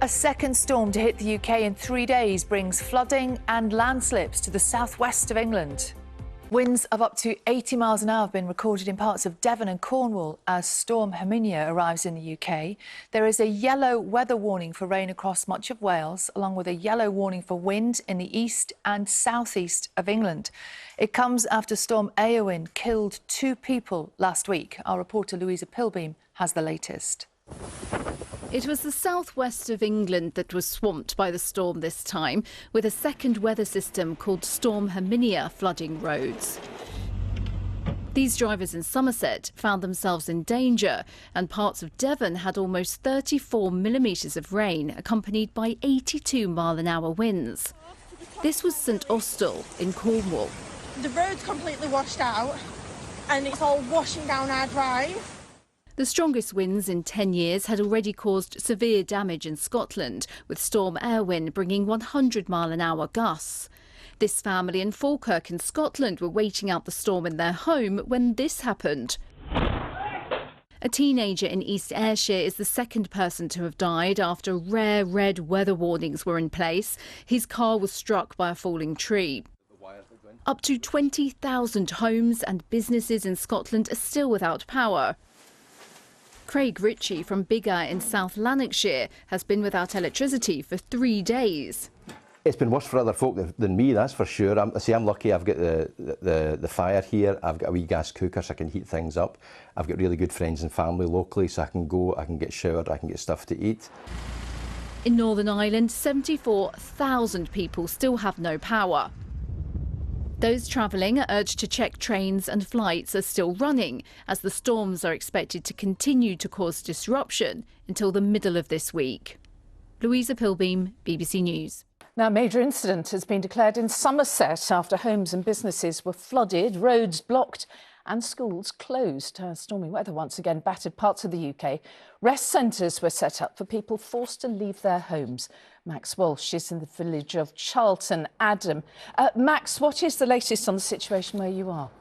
A second storm to hit the UK in 3 days brings flooding and landslips to the southwest of England. Winds of up to 80 miles an hour have been recorded in parts of Devon and Cornwall as storm Herminia arrives in the UK. There is a yellow weather warning for rain across much of Wales, along with a yellow warning for wind in the east and southeast of England. It comes after Storm Eowyn killed 2 people last week. Our reporter Louisa Pilbeam has the latest. It was the southwest of England that was swamped by the storm this time, with a second weather system called Storm Herminia flooding roads. These drivers in Somerset found themselves in danger, and parts of Devon had almost 34 millimetres of rain, accompanied by 82-mile-an-hour winds. This was St Austell in Cornwall. The road's completely washed out, and it's all washing down our drive. The strongest winds in 10 years had already caused severe damage in Scotland, with Storm Eowyn bringing 100-mile-an-hour gusts. This family in Falkirk in Scotland were waiting out the storm in their home when this happened. A teenager in East Ayrshire is the second person to have died after rare red weather warnings were in place. His car was struck by a falling tree. Up to 20,000 homes and businesses in Scotland are still without power. Craig Ritchie from Biggar in South Lanarkshire has been without electricity for 3 days. It's been worse for other folk than me, that's for sure. I'm lucky I've got the fire here, I've got a wee gas cooker so I can heat things up. I've got really good friends and family locally, so I can go, I can get showered, I can get stuff to eat. In Northern Ireland, 74,000 people still have no power. Those travelling are urged to check trains and flights are still running, as the storms are expected to continue to cause disruption until the middle of this week. Louisa Pilbeam, BBC News. Now, a major incident has been declared in Somerset after homes and businesses were flooded, roads blocked and schools closed. Stormy weather once again battered parts of the UK. Rest centres were set up for people forced to leave their homes. Max Walsh is in the village of Charlton Adam. Max, what is the latest on the situation where you are?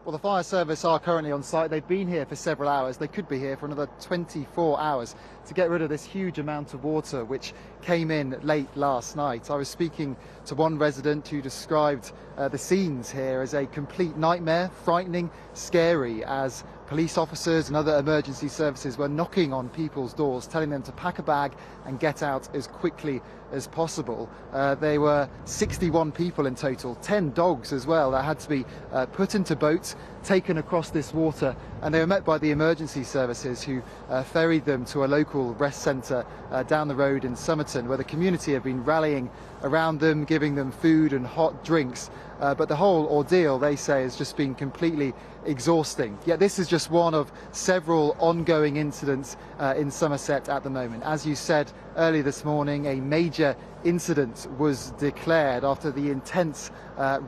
Well, the fire service are currently on site. They've been here for several hours. They could be here for another 24 hours to get rid of this huge amount of water which came in late last night. I was speaking to one resident who described the scenes here as a complete nightmare, frightening, scary, as police officers and other emergency services were knocking on people's doors, telling them to pack a bag and get out as quickly as possible. There were 61 people in total, 10 dogs as well, that had to be put into boats, taken across this water, and they were met by the emergency services who ferried them to a local rest centre down the road in Somerton, where the community have been rallying around them, giving them food and hot drinks. But the whole ordeal, they say, has just been completely exhausting. Yet this is just one of several ongoing incidents in Somerset at the moment. As you said earlier this morning, a major incident was declared after the intense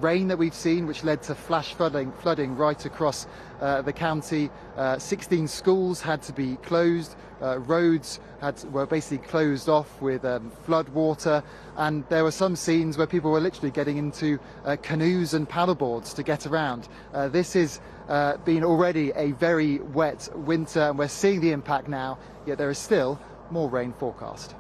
rain that we've seen, which led to flash flooding right across the county. 16 schools had to be closed. Roads were basically closed off with flood water, and there were some scenes where people were literally getting into canoes and paddleboards to get around. This has been already a very wet winter, and we're seeing the impact now, yet there is still more rain forecast.